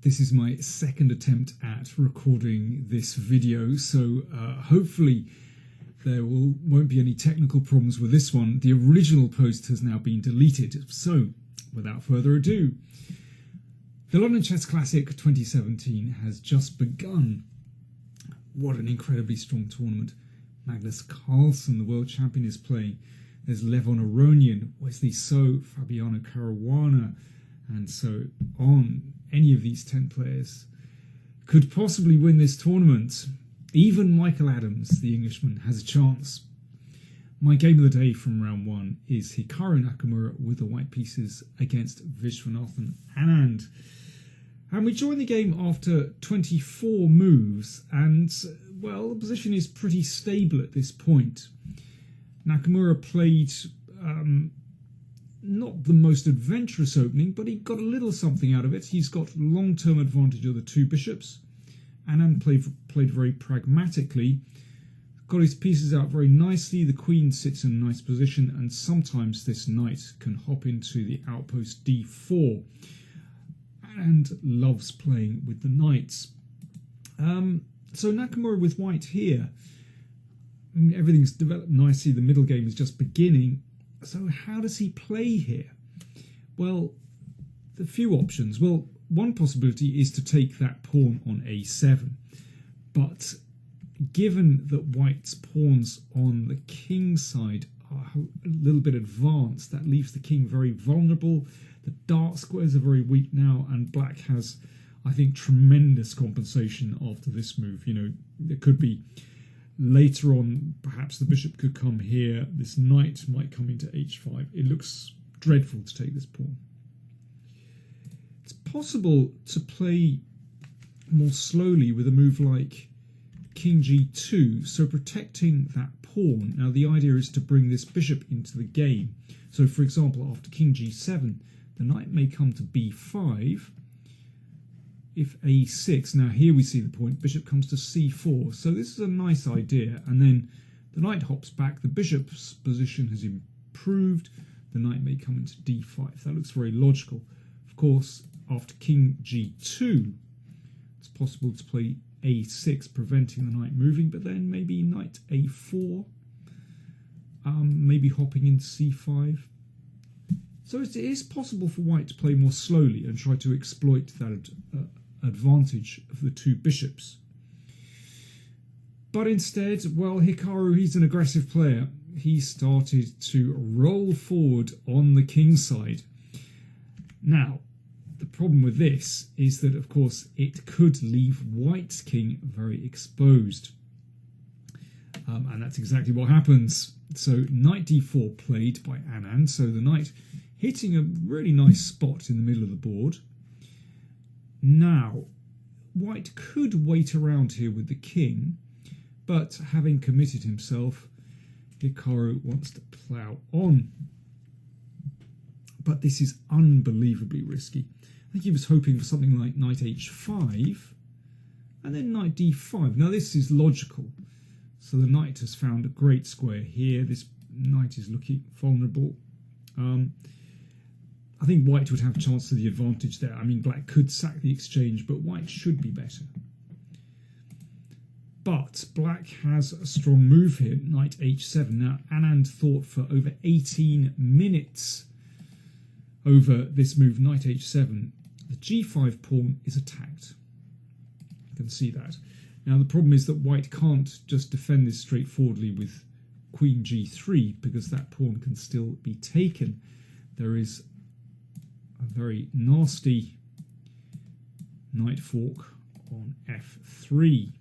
This is my second attempt at recording this video, so hopefully there won't be any technical problems with this one. The original post has now been deleted, so without further ado, the London Chess Classic 2017 has just begun. What an incredibly strong tournament. Magnus Carlsen, the world champion, is playing. There's Levon Aronian, Wesley So, Fabiano Caruana, and so on. Any of these 10 players could possibly win this tournament. Even Michael Adams, the Englishman, has a chance. My game of the day from round one is Hikaru Nakamura with the white pieces against Viswanathan Anand. And we join the game after 24 moves, and, well, the position is pretty stable at this point. Nakamura played not the most adventurous opening, but he got a little something out of it. He's got long-term advantage of the two bishops. Anand played very pragmatically, got his pieces out very nicely. The queen sits in a nice position, and sometimes this knight can hop into the outpost d4. And loves playing with the knights. So Nakamura with white here. I mean, everything's developed nicely. The middle game is just beginning. So how does he play here? Well, the few options. Well, one possibility is to take that pawn on a7. But given that white's pawns on the king's side are a little bit advanced, that leaves the king very vulnerable. The dark squares are very weak now, and black has, I think, tremendous compensation after this move. You know, there could be later on, perhaps the bishop could come here. This knight might come into h5. It looks dreadful to take this pawn. It's possible to play more slowly with a move like king g2, so protecting that pawn. Now, the idea is to bring this bishop into the game. So, for example, after king g7, the knight may come to b5. If a6, now here we see the point, bishop comes to c4. So this is a nice idea. And then the knight hops back. The bishop's position has improved. The knight may come into d5. That looks very logical. Of course, after king g2, it's possible to play a6, preventing the knight moving. But then maybe knight a4, maybe hopping into c5. So it is possible for white to play more slowly and try to exploit that advantage of the two bishops. But instead, well, Hikaru, he's an aggressive player. He started to roll forward on the king's side. Now, the problem with this is that, of course, it could leave white's king very exposed. And that's exactly what happens. So knight d4 played by Anand. So the knight hitting a really nice spot in the middle of the board. Now, white could wait around here with the king, but having committed himself, Hikaru wants to plough on. But this is unbelievably risky. I think he was hoping for something like knight h5, and then knight d5. Now, this is logical. So the knight has found a great square here. This knight is looking vulnerable. I think white would have a chance to the advantage there. I mean, black could sack the exchange, but white should be better. But black has a strong move here, knight h7. Now, Anand thought for over 18 minutes over this move, knight h7. The g5 pawn is attacked. You can see that. Now, the problem is that white can't just defend this straightforwardly with queen g3, because that pawn can still be taken. There is a very nasty knight fork on f3.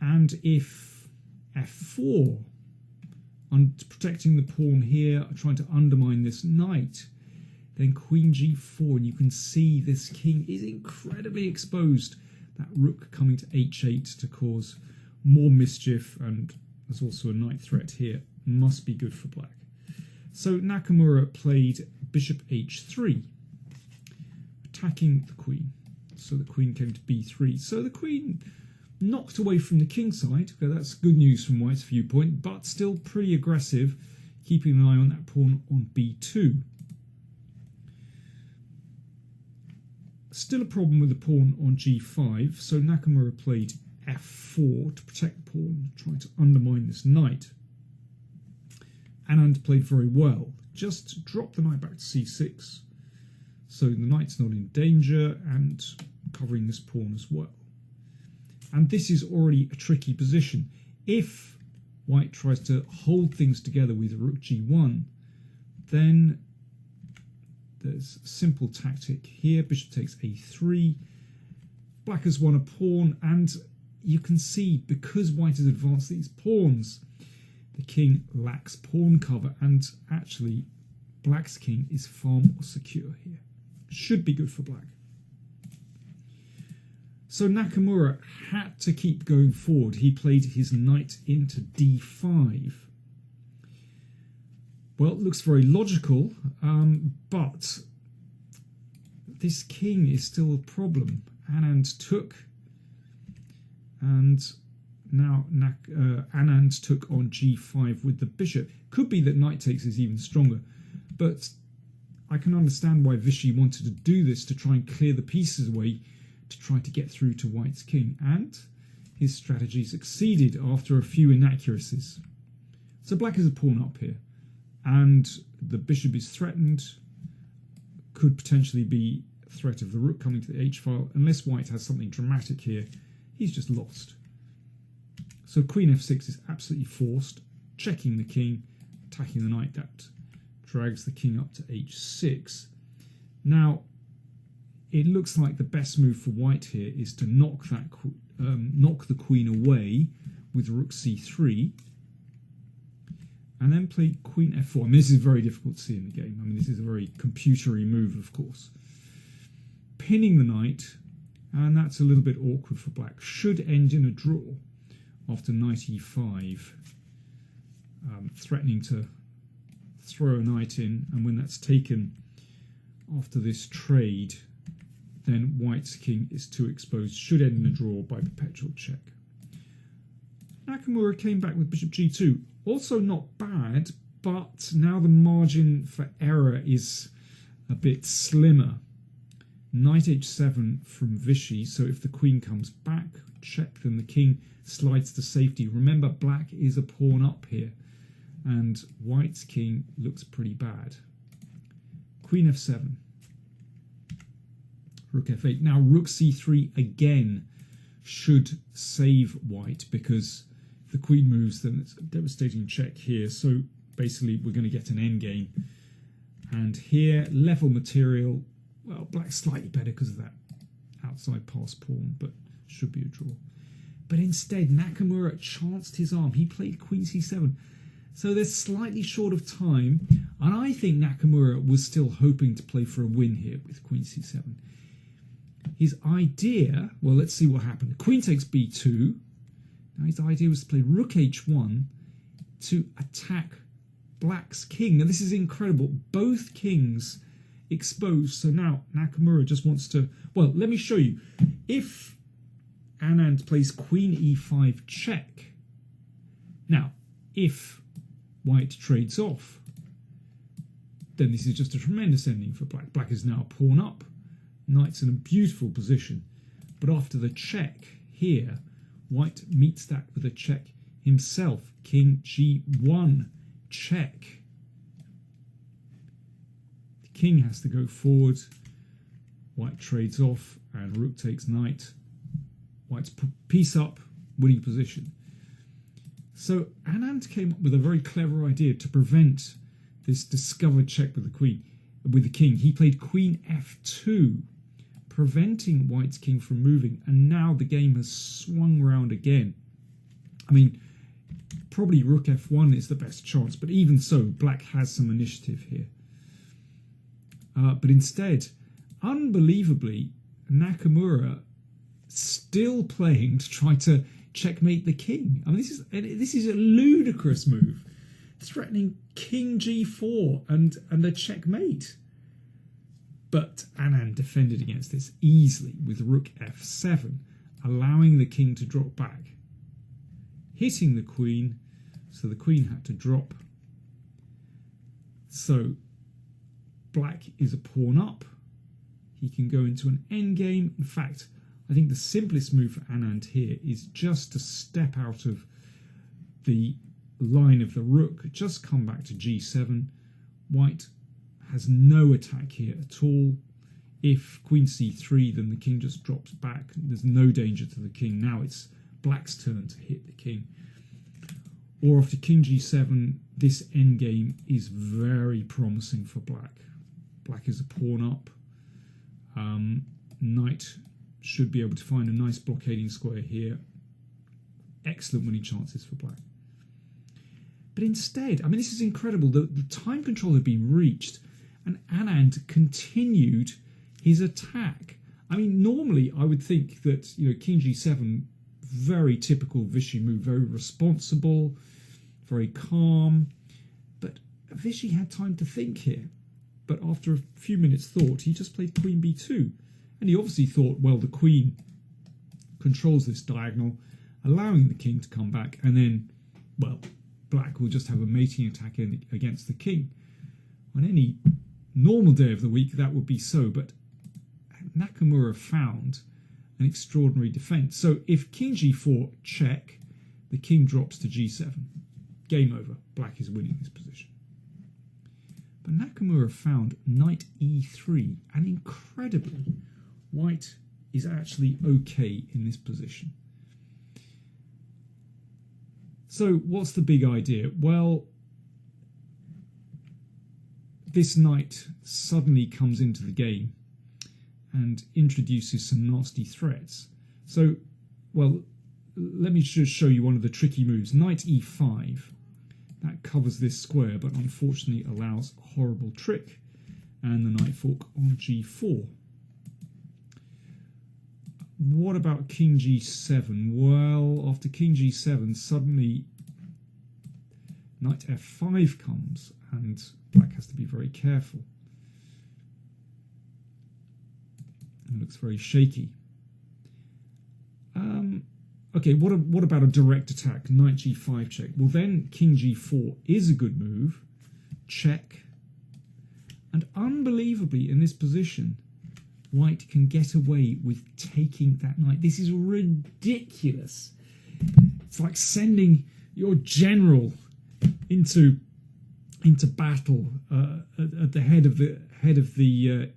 And if f4, protecting the pawn here, trying to undermine this knight, then queen g4, and you can see this king is incredibly exposed. That rook coming to h8 to cause more mischief, and there's also a knight threat here. Must be good for black. So Nakamura played bishop h3, attacking the queen. So the queen came to b3. So the queen knocked away from the king side. Okay, that's good news from white's viewpoint, but still pretty aggressive, keeping an eye on that pawn on b2. Still a problem with the pawn on g5, so Nakamura played f4 to protect the pawn, trying to undermine this knight. Anand played very well, just dropped the knight back to c6, so the knight's not in danger and covering this pawn as well. And this is already a tricky position. If white tries to hold things together with rook g1, then there's a simple tactic here. Bishop takes a3. Black has won a pawn, and you can see, because white has advanced these pawns, the king lacks pawn cover, and actually black's king is far more secure here. Should be good for black. So Nakamura had to keep going forward. He played his knight into d5. Well, it looks very logical, but this king is still a problem. Anand took, and now Anand took on g5 with the bishop. Could be that knight takes is even stronger, but I can understand why Vishy wanted to do this, to try and clear the pieces away, to try to get through to white's king, and his strategy succeeded after a few inaccuracies. So black is a pawn up here, and the bishop is threatened. Could potentially be a threat of the rook coming to the h-file. Unless white has something dramatic here, he's just lost. So queen f6 is absolutely forced, checking the king, attacking the knight. That drags the king up to h6. Now, it looks like the best move for white here is to knock the queen away with rook c3, and then play queen f4. I mean, this is very difficult to see in the game. I mean, this is a very computery move, of course. Pinning the knight, and that's a little bit awkward for black. Should end in a draw after knight e5, threatening to throw a knight in, and when that's taken after this trade, then white's king is too exposed. Should end in a draw by perpetual check. Nakamura came back with bishop g2. Also not bad, but now the margin for error is a bit slimmer. Knight h7 from Vishy, so if the queen comes back, check, then the king slides to safety. Remember, black is a pawn up here, and white's king looks pretty bad. Queen f7. Rook f8. Now rook c3 again should save white, because if the queen moves, then it's a devastating check here. So basically we're going to get an endgame. And here, level material, well, black's slightly better because of that outside pass pawn, but should be a draw. But instead, Nakamura chanced his arm. He played queen c7. So they're slightly short of time, and I think Nakamura was still hoping to play for a win here with queen c7. His idea, well, let's see what happened. Queen takes b2. Now his idea was to play rook h1 to attack black's king. Now this is incredible. Both kings exposed. So now Nakamura just wants to, well, let me show you. If Anand plays queen e5 check, now if white trades off, then this is just a tremendous ending for black. Black is now a pawn up. Knight's in a beautiful position. But after the check here, white meets that with a check himself. King g1 check. The king has to go forward. White trades off, and rook takes knight. White's piece up, winning position. So Anand came up with a very clever idea to prevent this discovered check with the queen, with the king. He played queen f2, preventing white's king from moving, and now the game has swung round again. I mean, probably rook f1 is the best chance, but even so, black has some initiative here. But instead, unbelievably, Nakamura still playing to try to checkmate the king. I mean, this is a ludicrous move, threatening king g4 and a checkmate. But Anand defended against this easily with rook f7, allowing the king to drop back, hitting the queen, so the queen had to drop. So black is a pawn up. he can go into an endgame. In fact, I think the simplest move for Anand here is just to step out of the line of the rook, just come back to g7. White has no attack here at all. If queen c3, then the king just drops back. There's no danger to the king. Now it's black's turn to hit the king. Or after king g7, this endgame is very promising for black. Black is a pawn up. Knight should be able to find a nice blockading square here. Excellent winning chances for black. But instead, I mean, this is incredible. The time control had been reached and Anand continued his attack. I mean, normally I would think that, king g7, very typical Vishy move, very responsible, very calm. But Vishy had time to think here. But after a few minutes' thought, he just played queen b2. And he obviously thought, well, the queen controls this diagonal, allowing the king to come back. And then, well, black will just have a mating attack against the king. On any normal day of the week, that would be so. But Nakamura found an extraordinary defense. So if king g4 check, the king drops to g7. Game over. Black is winning this position. But Nakamura found knight e3, and incredibly, white is actually okay in this position. So what's the big idea? Well, this knight suddenly comes into the game and introduces some nasty threats. So, well, let me just show you one of the tricky moves. Knight e5. That covers this square, but unfortunately allows a horrible trick. And the knight fork on g4. What about king g7? Well, after king g7, suddenly knight f5 comes, and black has to be very careful. It looks very shaky. Okay, what about a direct attack? Knight g5 check. Well, then king g4 is a good move. Check. And unbelievably, in this position, white can get away with taking that knight. This is ridiculous. It's like sending your general into battle at the head of the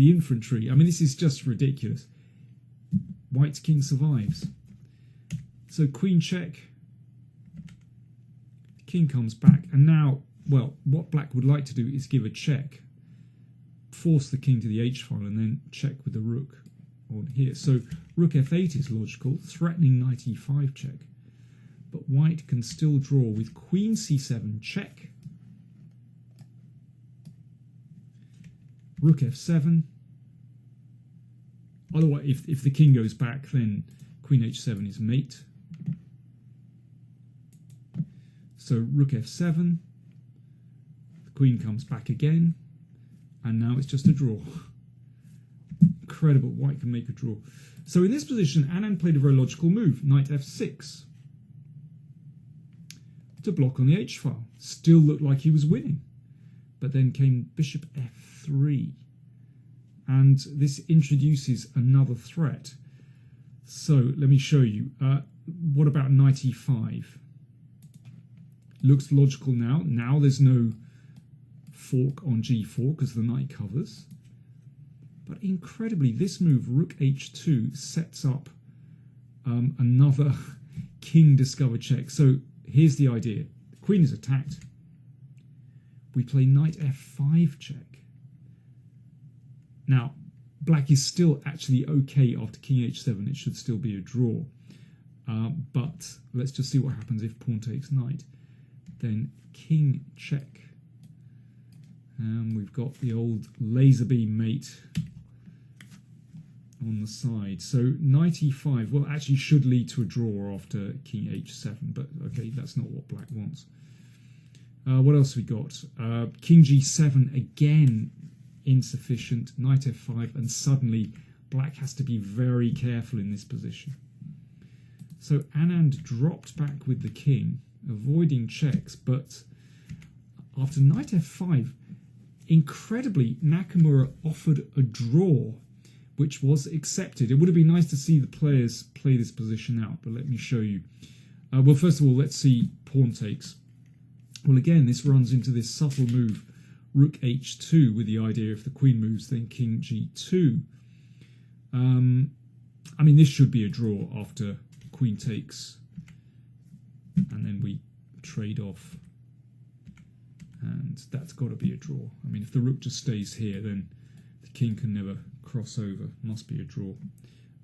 infantry. I mean, this is just ridiculous. White's king survives. So queen check. King comes back, and now, well, what black would like to do is give a check, force the king to the h file, and then check with the rook on here. So rook f8 is logical, threatening knight e5 check. But white can still draw with queen c7 check. Rook f7. Otherwise, if the king goes back, then queen h7 is mate. So rook f7. The queen comes back again. And now it's just a draw. Incredible, white can make a draw. So in this position, Anand played a very logical move, knight f6. To block on the h file. Still looked like he was winning. But then came bishop f3. And this introduces another threat. So let me show you. What about knight e5? Looks logical now. Now there's no fork on g4 because the knight covers. But incredibly, this move, rook h2, sets up another king discover check. So here's the idea. The queen is attacked. We play knight f5 check. Now, black is still actually okay after king h7. It should still be a draw. But let's just see what happens if pawn takes knight. Then king check. And we've got the old laser beam mate on the side. So knight e5, well, actually should lead to a draw after king h7. But okay, that's not what black wants. What else we got? King g7 again. Insufficient, knight f5, and suddenly black has to be very careful in this position. So Anand dropped back with the king, avoiding checks, but after knight f5, incredibly, Nakamura offered a draw, which was accepted. It would have been nice to see the players play this position out, but let me show you. Well, first of all, let's see pawn takes. Well, again, this runs into this subtle move, rook h2, with the idea if the queen moves, then king g2. I mean, this should be a draw after queen takes, and then we trade off, and that's got to be a draw. I mean, if the rook just stays here, then the king can never cross over. Must be a draw.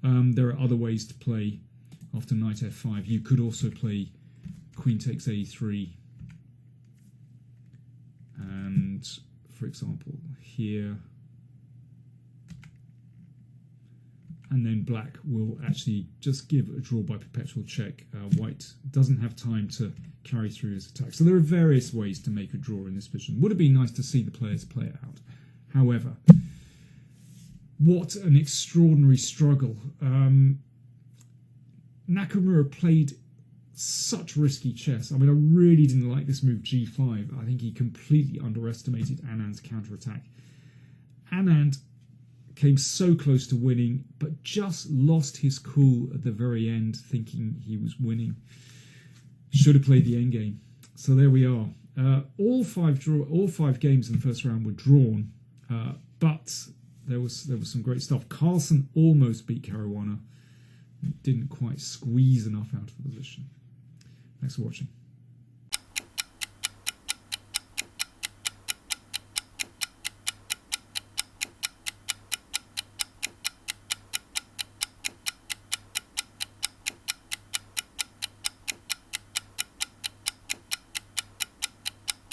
There are other ways to play after knight f5. You could also play queen takes a3, and for example here, and then black will actually just give a draw by perpetual check. White doesn't have time to carry through his attack. So there are various ways to make a draw in this position. Would have been nice to see the players play it out. However, what an extraordinary struggle. Nakamura played such risky chess. I mean, I really didn't like this move g5. I think he completely underestimated Anand's counterattack. Anand came so close to winning, but just lost his cool at the very end, thinking he was winning. Should have played the endgame. So there we are. All five games in the first round were drawn, but there was some great stuff. Carlsen almost beat Caruana. Didn't quite squeeze enough out of the position. Thanks for watching.